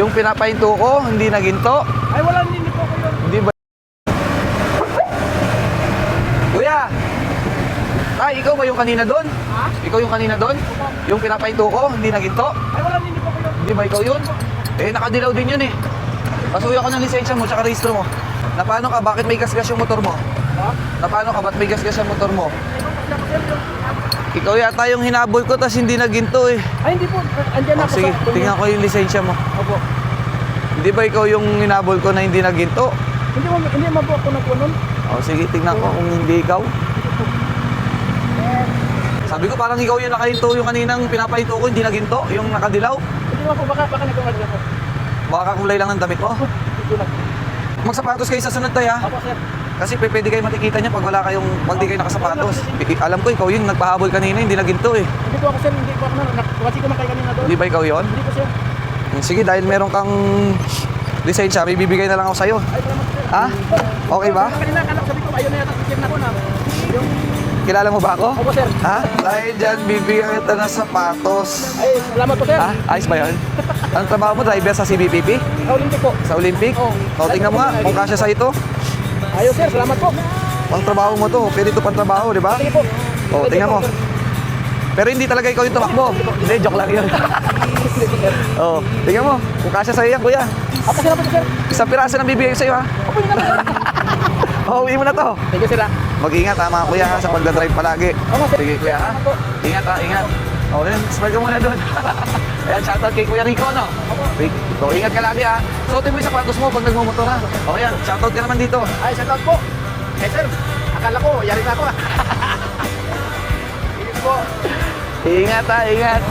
Yung pinapahinto ko, hindi na ginto. Ay, wala, hindi po ko yun. Hindi ba? Kuya! Ay, ikaw ba yung kanina doon? Ha? Ikaw yung kanina doon? Yung pinapahinto ko, hindi na ginto? Ay, wala, hindi po ko yun. Hindi ba ikaw yun? Eh, nakadilaw din yun eh. Pasuya ko ng lisensya mo, tsaka rehistro mo. Na paano ka? Bakit may gasgas yung motor mo? Ha? Na paano ka? Ba't may gasgas yung motor mo? Ay, kasi ako, sir, yung- Ikaw yata yung hinabol ko, tas hindi na ginto eh. Ay, hindi po. Andyan na Oh, po sige, sa... tingnan ko yung lisensya mo. Opo. Hindi ba ikaw yung hinabol ko na hindi na ginto? Hindi man po ako nagkunon. Oh, sige, tingnan ko kung hindi ikaw. Sabi ko parang ikaw yung nakahinto yung kaninang pinapahinto ko, hindi na ginto, yung nakadilaw. Hindi man po, baka nagkumadya po. Baka kulay lang ng damit mo. Ito lang. Magsapatos kayo sa sunod tayo ha. Opo, sir. Kasi pwede kayo matikita niya pag wala kayong, pag di kayo nakasapatos. Alam ko ikaw yung nagpahabol kanina, hindi na ginto eh. Hindi po ako, sir. Hindi po ako na. Kasi kumakay kanina doon. Hindi ba ikaw yon? Hindi po, sir. Sige, dahil meron kang lisensya, may bibigay na lang ako sa'yo. Ay, salamat po, sir. Ha? Okay ba? Kanina, sabi ko, ayaw na yata sir na po na. Yung... Kilala mo ba ako? Opo, sir. Ha? Dahil dyan, bibigyan kita ng sapatos. Ay, salamat po, sir. Ha? Ayos ba yun? Ang trabaho mo, driver sa CBPP? Sa Olympic po. Sa Olympic? Oo. O, tingnan mo nga, kung kasya sa ito. Ayaw, sir. Salamat po. Pang trabaho mo to, pero ito pang trabaho, di ba? Sige po. O, tingnan mo. Pero hindi talaga ikaw yung tumakbo. Hindi, joke lang yun. O, tingnan mo, kung kasya sa'yo yan, kuya. Ako, salamat po, sir. Isang piraso nang bibigay ko sa'yo, ha? Opo, yun naman. O, uwi mo na to. Thank you, sir. Mag-ingat ha, mga kuya, ha, sa pagdadrive palagi. Opo, sir. Sige, kuya, ha? Ingat, ha, ingat. O, rin, smile ka muna doon. Ayan, shoutout kay Kuya Rico, no? So, ingat ka lagi, ha? Suotin mo yung sapatos mo pag nagmumotor, ha? O, yan, shoutout ka naman dito. Ay, shoutout po. Eh, sir. Akala ko, yari na ako. Sige po. Ingat, ha, ingat.